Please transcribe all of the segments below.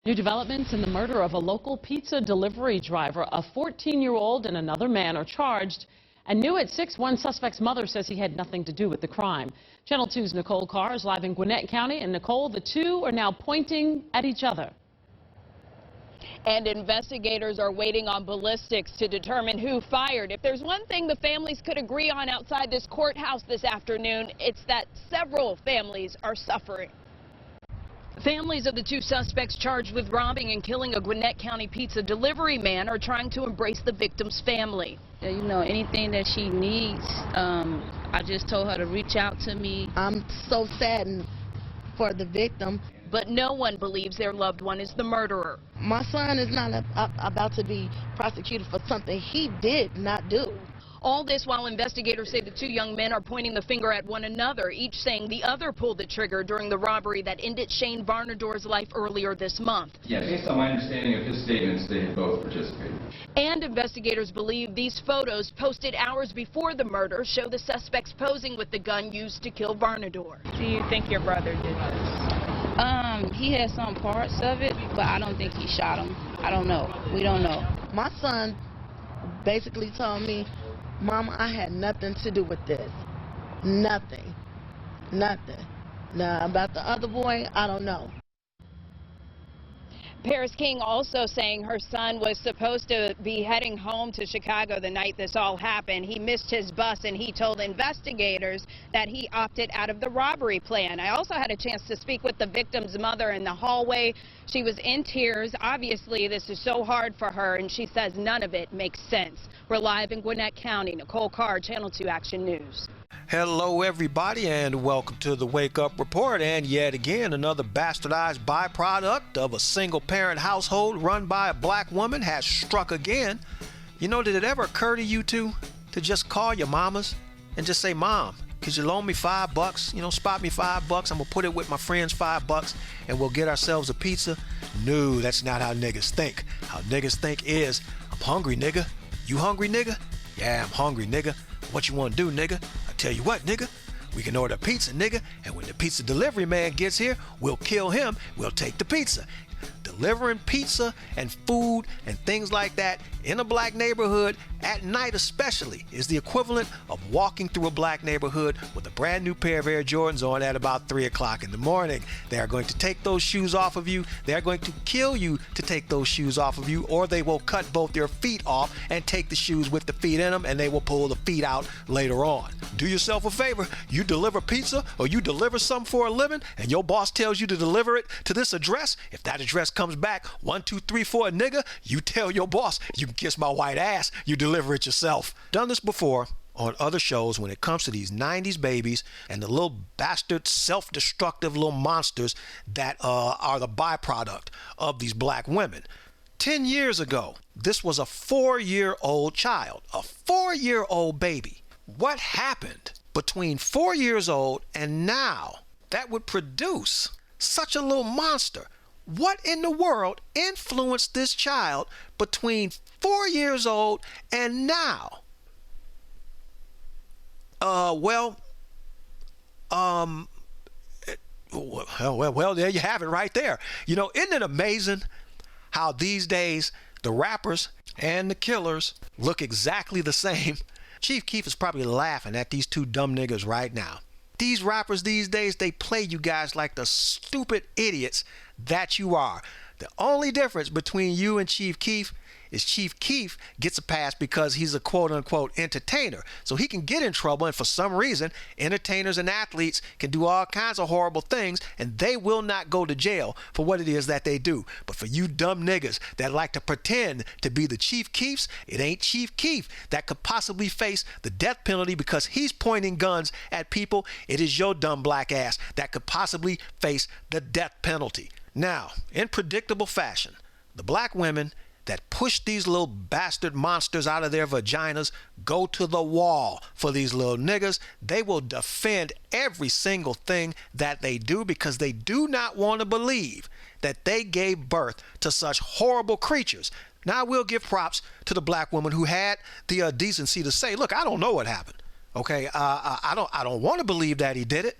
New developments in the murder of a local pizza delivery driver. A 14-year-old and another man are charged. And new at 6, one suspect's mother says he had nothing to do with the crime. Channel 2's Nicole Carr is live in Gwinnett County. And Nicole, the two are now pointing at each other. And investigators are waiting on ballistics to determine who fired. If there's one thing the families could agree on outside this courthouse this afternoon, it's that several families are suffering. Families of the two suspects charged with robbing and killing a Gwinnett County pizza delivery man are trying to embrace the victim's family. You know, anything that she needs, I just told her to reach out to me. I'm so saddened for the victim. But no one believes their loved one is the murderer. My son is not about to be prosecuted for something he did not do. All this while investigators say the two young men are pointing the finger at one another, each saying the other pulled the trigger during the robbery that ended Shane Varnador's life earlier this month. Yeah, based on my understanding of his statements, they had both participated. And investigators believe these photos posted hours before the murder show the suspects posing with the gun used to kill Varnador. Do you think your brother did this? He had some parts of it, but I don't think he shot him. I don't know. We don't know. My son basically told me, Mama, I had nothing to do with this. Nothing. Nothing. Now, about the other boy, I don't know. Paris King also saying her son was supposed to be heading home to Chicago the night this all happened. He missed his bus and he told investigators that he opted out of the robbery plan. I also had a chance to speak with the victim's mother in the hallway. She was in tears. Obviously, this is so hard for her, and she says none of it makes sense. We're live in Gwinnett County. Nicole Carr, Channel 2 Action News. Hello, everybody, and welcome to the Wake Up Report. And yet again, another bastardized byproduct of a single-parent household run by a black woman has struck again. You know, did it ever occur to you two to just call your mamas and just say, Mom, could you loan me $5? You know, spot me $5. I'm gonna put it with my friends $5 and we'll get ourselves a pizza. No, that's not how niggas think. How niggas think is, I'm hungry, nigga. You hungry, nigga? Yeah, I'm hungry, nigga. What you want to do, nigga? I tell you what, nigga. We can order pizza, nigga. And when the pizza delivery man gets here, we'll kill him. We'll take the pizza. Delivering pizza and food and things like that in a black neighborhood at night especially is the equivalent of walking through a black neighborhood with a brand new pair of Air Jordans on at about 3 o'clock in the morning. They are going to take those shoes off of you. They are going to kill you to take those shoes off of you, or they will cut both your feet off and take the shoes with the feet in them, and they will pull the feet out later on. Do yourself a favor. You deliver pizza or you deliver something for a living and your boss tells you to deliver it to this address. If that address comes back 1, 2, 3, 4, nigga, you tell your boss, you can kiss my white ass, you deliver it yourself. Done this before on other shows when it comes to these 90s babies and the little bastard self-destructive little monsters that are the byproduct of these black women. 10 years ago, this was a 4-year-old child, a 4-year-old baby. What happened between 4 years old and now that would produce such a little monster? What in the world influenced this child between 4 years old and now? Well, there you have it right there. You know, isn't it amazing how these days the rappers and the killers look exactly the same? Chief Keef is probably laughing at these two dumb niggas right now. These rappers these days, they play you guys like the stupid idiots that you are. The only difference between you and Chief Keef is Chief Keef gets a pass because he's a quote-unquote entertainer. So he can get in trouble, and for some reason, entertainers and athletes can do all kinds of horrible things, and they will not go to jail for what it is that they do. But for you dumb niggas that like to pretend to be the Chief Keefs, it ain't Chief Keef that could possibly face the death penalty because he's pointing guns at people. It is your dumb black ass that could possibly face the death penalty. Now, in predictable fashion, the black women that push these little bastard monsters out of their vaginas go to the wall for these little niggas. They will defend every single thing that they do because they do not want to believe that they gave birth to such horrible creatures. Now, I will give props to the black woman who had the decency to say, look, I don't know what happened. Okay, I don't want to believe that he did it.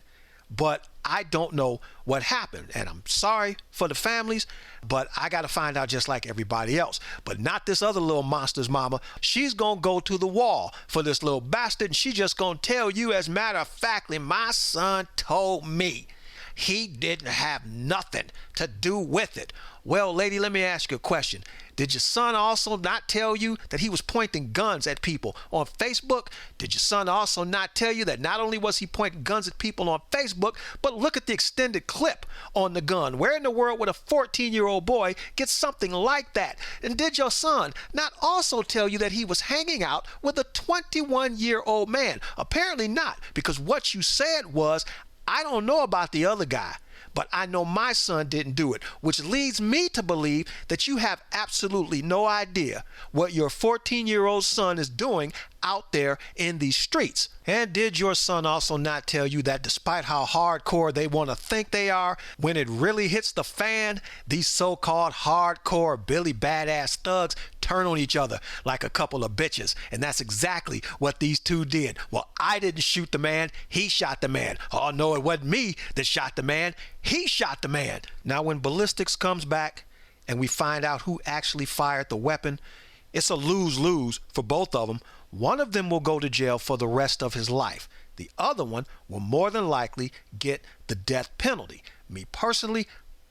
but I don't know what happened. And I'm sorry for the families, but I got to find out just like everybody else. But not this other little monster's mama. She's going to go to the wall for this little bastard, and she just going to tell you, as a matter of factly, my son told me he didn't have nothing to do with it. Well, lady, let me ask you a question. Did your son also not tell you that he was pointing guns at people on Facebook? Did your son also not tell you that not only was he pointing guns at people on Facebook, but look at the extended clip on the gun? Where in the world would a 14-year-old boy get something like that? And did your son not also tell you that he was hanging out with a 21-year-old man? Apparently not, because what you said was, I don't know about the other guy, but I know my son didn't do it, which leads me to believe that you have absolutely no idea what your 14-year-old son is doing out there in these streets. And did your son also not tell you that despite how hardcore they want to think they are, when it really hits the fan, these so-called hardcore Billy Badass thugs turn on each other like a couple of bitches? And that's exactly what these two did. Well, I didn't shoot the man, he shot the man. Oh no, it wasn't me that shot the man, he shot the man. Now when ballistics comes back and we find out who actually fired the weapon, it's a lose-lose for both of them. One of them will go to jail for the rest of his life. The other one will more than likely get the death penalty. Me personally,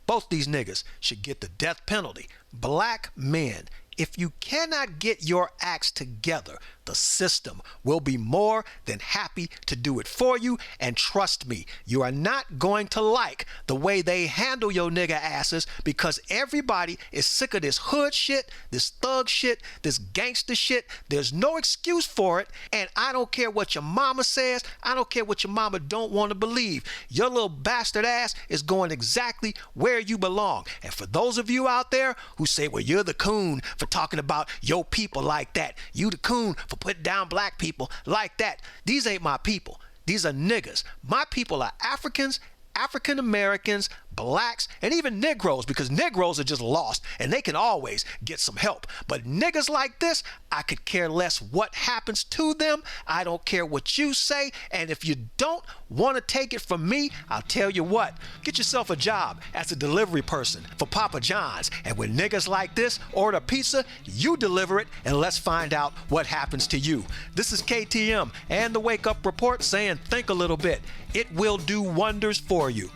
both these niggas should get the death penalty. Black men, if you cannot get your acts together, the system will be more than happy to do it for you. And trust me, you are not going to like the way they handle your nigga asses, because everybody is sick of this hood shit, this thug shit, this gangster shit. There's no excuse for it. And I don't care what your mama says. I don't care what your mama don't want to believe. Your little bastard ass is going exactly where you belong. And for those of you out there who say, well, you're the coon for talking about your people like that, you the coon for putting down black people like that. These ain't my people. These are niggas. My people are Africans, African Americans, blacks, and even Negroes, because Negroes are just lost and they can always get some help. But niggas like this, I could care less what happens to them. I don't care what you say. And if you don't want to take it from me, I'll tell you what, get yourself a job as a delivery person for Papa John's. And when niggas like this order pizza, you deliver it, and let's find out what happens to you. This is KTM and the Wake Up Report saying think a little bit. It will do wonders for you.